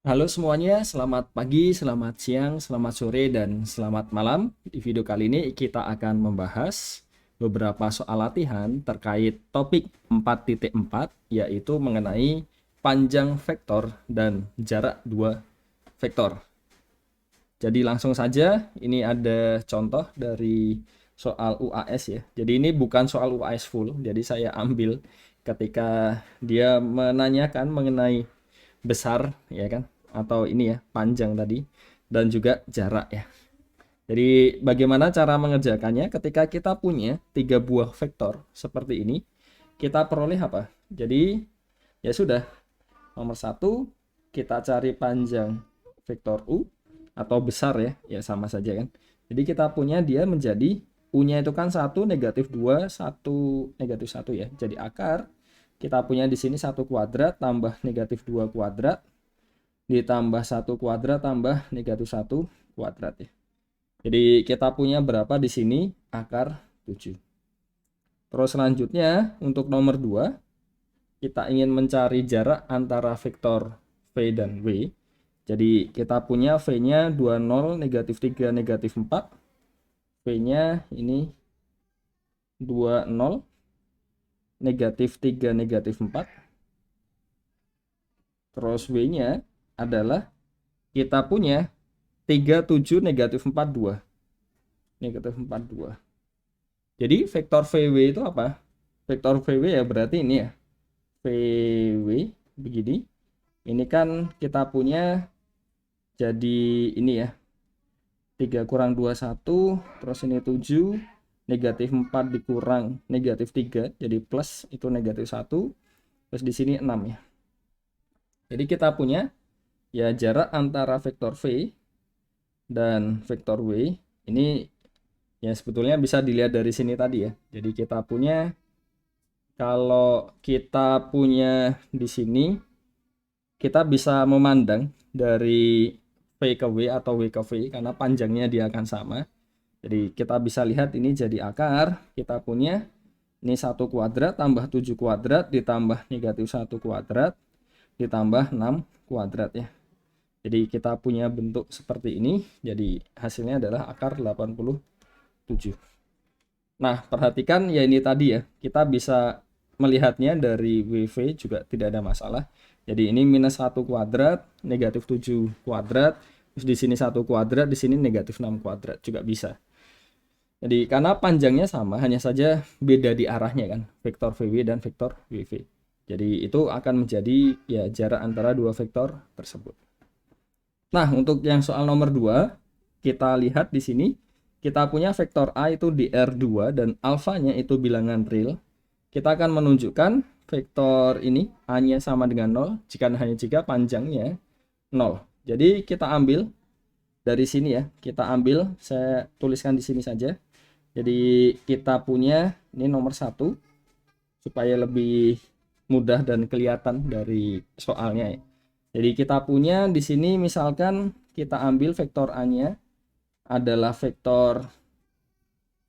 Halo semuanya, selamat pagi, selamat siang, selamat sore, dan selamat malam. Di video kali ini kita akan membahas beberapa soal latihan terkait topik 4.4, yaitu mengenai panjang vektor dan jarak dua vektor. Jadi langsung saja, ini ada contoh dari soal UAS ya. Jadi ini bukan soal UAS full, jadi saya ambil ketika dia menanyakan mengenai besar ya kan, atau ini ya panjang tadi, dan juga jarak ya. Jadi bagaimana cara mengerjakannya? Ketika kita punya tiga buah vektor seperti ini, kita peroleh apa? Jadi ya sudah, nomor satu kita cari panjang vektor u atau besar ya, ya sama saja kan. Jadi kita punya dia menjadi u-nya itu kan 1 negatif 2 1 negatif 1 ya. Jadi akar kita punya di sini 1 kuadrat tambah negatif 2 kuadrat ditambah 1 kuadrat tambah negatif 1 kuadrat ya. Jadi kita punya berapa di sini? Akar 7. Terus selanjutnya untuk nomor 2, kita ingin mencari jarak antara vektor V dan W. Jadi kita punya V-nya 20 negatif 3 negatif 4. V-nya ini 20 negatif 3 negatif 4. Terus W-nya adalah kita punya 37 negatif 42. Negatif 42. Jadi vektor VW itu apa? Vektor VW ya berarti ini ya. VW begini. Ini kan kita punya jadi ini ya. 3 kurang 2 1, terus ini 7, negatif 4 dikurang negatif 3, jadi plus itu negatif 1, terus di sini 6 ya. Jadi kita punya ya jarak antara vektor V dan vektor W ini ya sebetulnya bisa dilihat dari sini tadi ya. Jadi kita punya, kalau kita punya di sini, kita bisa memandang dari V ke W atau W ke V karena panjangnya dia akan sama. Jadi kita bisa lihat ini jadi akar, kita punya ini 1 kuadrat tambah 7 kuadrat ditambah negatif 1 kuadrat ditambah 6 kuadrat ya. Jadi kita punya bentuk seperti ini, jadi hasilnya adalah akar 87. Nah, perhatikan ya ini tadi ya, kita bisa melihatnya dari WV juga tidak ada masalah. Jadi ini minus 1 kuadrat, negatif 7 kuadrat, terus di sini 1 kuadrat, di sini negatif 6 kuadrat juga bisa. Jadi karena panjangnya sama, hanya saja beda di arahnya kan, vektor VW dan vektor WV. Jadi itu akan menjadi ya jarak antara dua vektor tersebut. Nah, untuk yang soal nomor 2, kita lihat di sini kita punya vektor A itu di R2 dan alfanya itu bilangan real. Kita akan menunjukkan vektor ini A-nya sama dengan 0 jika hanya jika panjangnya 0. Jadi kita ambil dari sini ya, kita ambil, saya tuliskan di sini saja. Jadi kita punya ini nomor 1 supaya lebih mudah dan kelihatan dari soalnya ya. Jadi kita punya di sini misalkan kita ambil vektor A-nya adalah vektor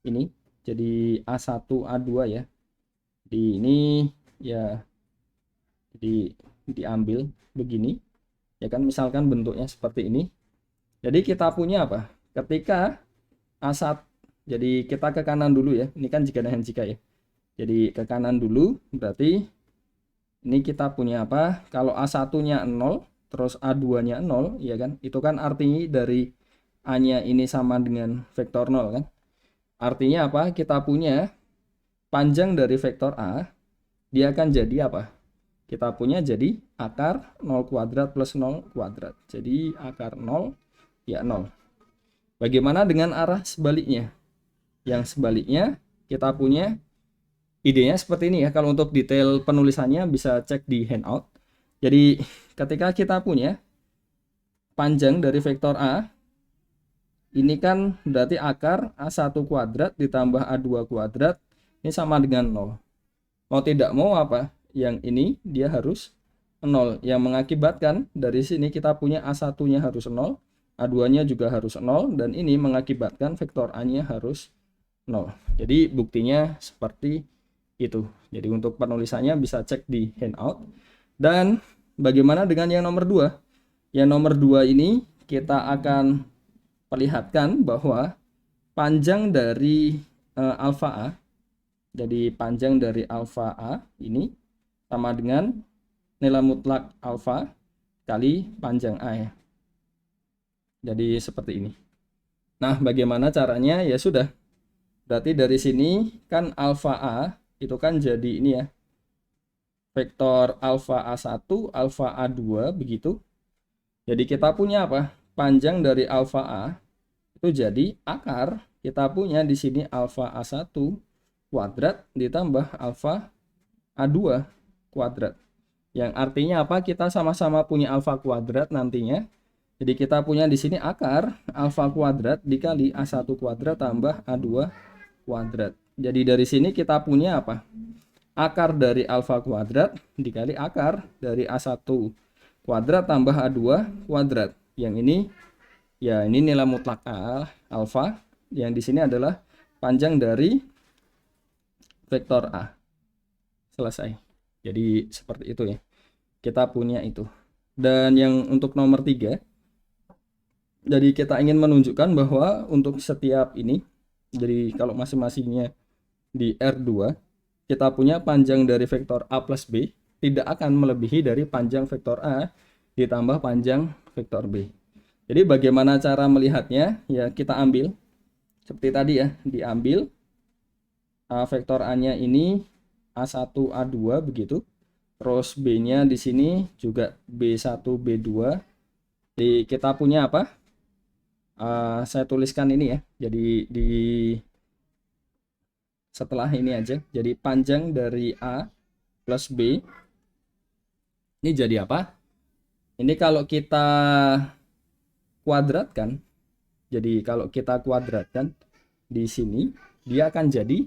ini. Jadi A1 A2 ya. Di ini ya, jadi diambil begini. Ya kan, misalkan bentuknya seperti ini. Jadi kita punya apa? Ketika A1, jadi kita ke kanan dulu ya. Ini kan jika dan jika ya. Jadi ke kanan dulu, berarti ini kita punya apa? Kalau A1-nya 0, terus A2-nya 0, ya kan? Itu kan artinya dari A-nya ini sama dengan vektor 0 kan? Artinya apa? Kita punya panjang dari vektor A, dia akan jadi apa? Kita punya jadi akar 0 kuadrat plus 0 kuadrat. Jadi akar 0 ya 0. Bagaimana dengan arah sebaliknya? Yang sebaliknya kita punya idenya seperti ini ya. Kalau untuk detail penulisannya bisa cek di handout. Jadi ketika kita punya panjang dari vektor A, ini kan berarti akar A1 kuadrat ditambah A2 kuadrat, ini sama dengan 0. Mau tidak mau apa? Yang ini dia harus 0. Yang mengakibatkan dari sini kita punya A1-nya harus 0, A2-nya juga harus 0, dan ini mengakibatkan vektor A-nya harus 0. Jadi buktinya seperti itu. Jadi untuk penulisannya bisa cek di handout. Dan bagaimana dengan yang nomor 2? Yang nomor 2 ini kita akan perlihatkan bahwa panjang dari alfa A, jadi panjang dari alfa A ini sama dengan nilai mutlak alfa kali panjang A ya. Jadi seperti ini. Nah, bagaimana caranya? Ya sudah. Berarti dari sini kan alfa A itu kan jadi ini ya. Vektor alfa A1, alfa A2 begitu. Jadi kita punya apa? Panjang dari alfa A itu jadi akar kita punya di sini alfa A1 kuadrat ditambah alfa A2 kuadrat. Yang artinya apa? Kita sama-sama punya alfa kuadrat nantinya. Jadi kita punya di sini akar alfa kuadrat dikali A1 kuadrat tambah A2 kuadrat. Jadi dari sini kita punya apa? Akar dari alfa kuadrat dikali akar dari A1 kuadrat tambah A2 kuadrat. Yang ini ya ini nilai mutlak alfa. Yang di sini adalah panjang dari vektor A. Selesai. Jadi seperti itu ya. Kita punya itu. Dan yang untuk nomor 3, jadi kita ingin menunjukkan bahwa untuk setiap ini, jadi kalau masing-masingnya di R2, kita punya panjang dari vektor A plus B tidak akan melebihi dari panjang vektor A ditambah panjang vektor B. Jadi bagaimana cara melihatnya? Ya kita ambil seperti tadi ya, diambil vektor A-nya ini A1, A2 begitu. Terus B-nya di sini juga B1, B2. Jadi kita punya apa? Saya tuliskan ini ya. Jadi di setelah ini aja. Jadi panjang dari A plus B ini jadi apa? Ini kalau kita kuadratkan. Jadi kalau kita kuadratkan di sini dia akan jadi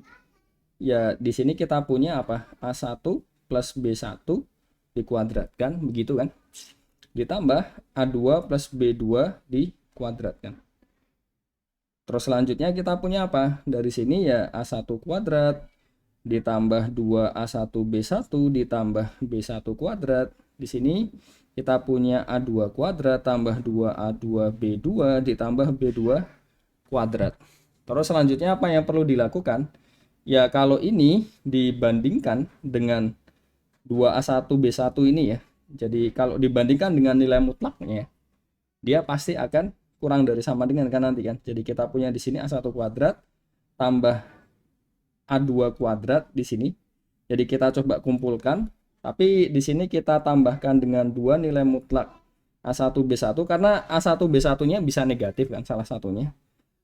ya di sini kita punya apa? A1 plus B1 dikuadratkan begitu kan? Ditambah A2 plus B2 dikuadratkan. Terus selanjutnya kita punya apa? Dari sini ya A1 kuadrat ditambah 2A1B1 ditambah B1 kuadrat. Di sini kita punya A2 kuadrat tambah 2A2B2 ditambah B2 kuadrat. Terus selanjutnya apa yang perlu dilakukan? Ya kalau ini dibandingkan dengan 2A1B1 ini ya. Jadi kalau dibandingkan dengan nilai mutlaknya, dia pasti akan kurang dari sama dengan kan nanti kan. Jadi kita punya di sini A1 kuadrat tambah A2 kuadrat di sini. Jadi kita coba kumpulkan, tapi di sini kita tambahkan dengan dua nilai mutlak A1B1 karena A1B1-nya bisa negatif kan salah satunya.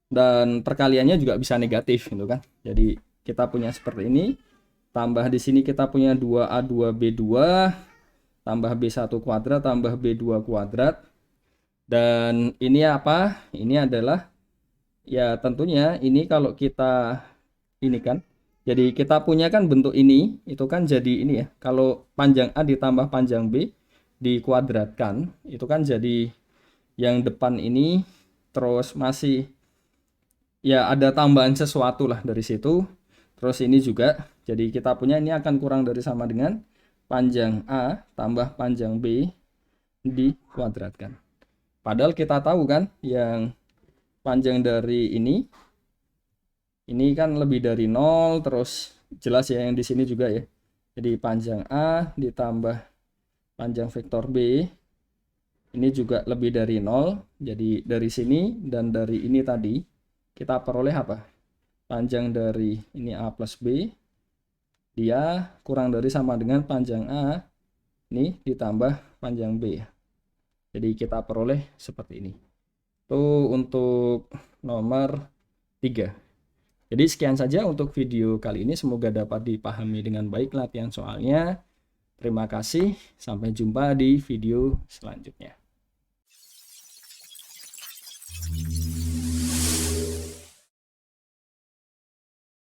Dan perkaliannya juga bisa negatif gitu kan. Jadi kita punya seperti ini. Tambah di sini kita punya 2A2B2 tambah B1 kuadrat tambah B2 kuadrat. Dan ini apa? Ini adalah ya tentunya ini kalau kita ini kan. Jadi kita punya kan bentuk ini itu kan jadi ini ya. Kalau panjang A ditambah panjang B dikuadratkan itu kan jadi yang depan ini terus masih ya ada tambahan sesuatu lah dari situ. Terus ini juga jadi kita punya ini akan kurang dari sama dengan panjang A tambah panjang B dikuadratkan. Padahal kita tahu kan yang panjang dari ini kan lebih dari 0, terus jelas ya yang di sini juga ya. Jadi panjang A ditambah panjang vektor B ini juga lebih dari 0. Jadi dari sini dan dari ini tadi kita peroleh apa? Panjang dari ini A plus B dia kurang dari sama dengan panjang A ini ditambah panjang B. Jadi kita peroleh seperti ini. Itu untuk nomor 3. Jadi sekian saja untuk video kali ini. Semoga dapat dipahami dengan baik latihan soalnya. Terima kasih. Sampai jumpa di video selanjutnya.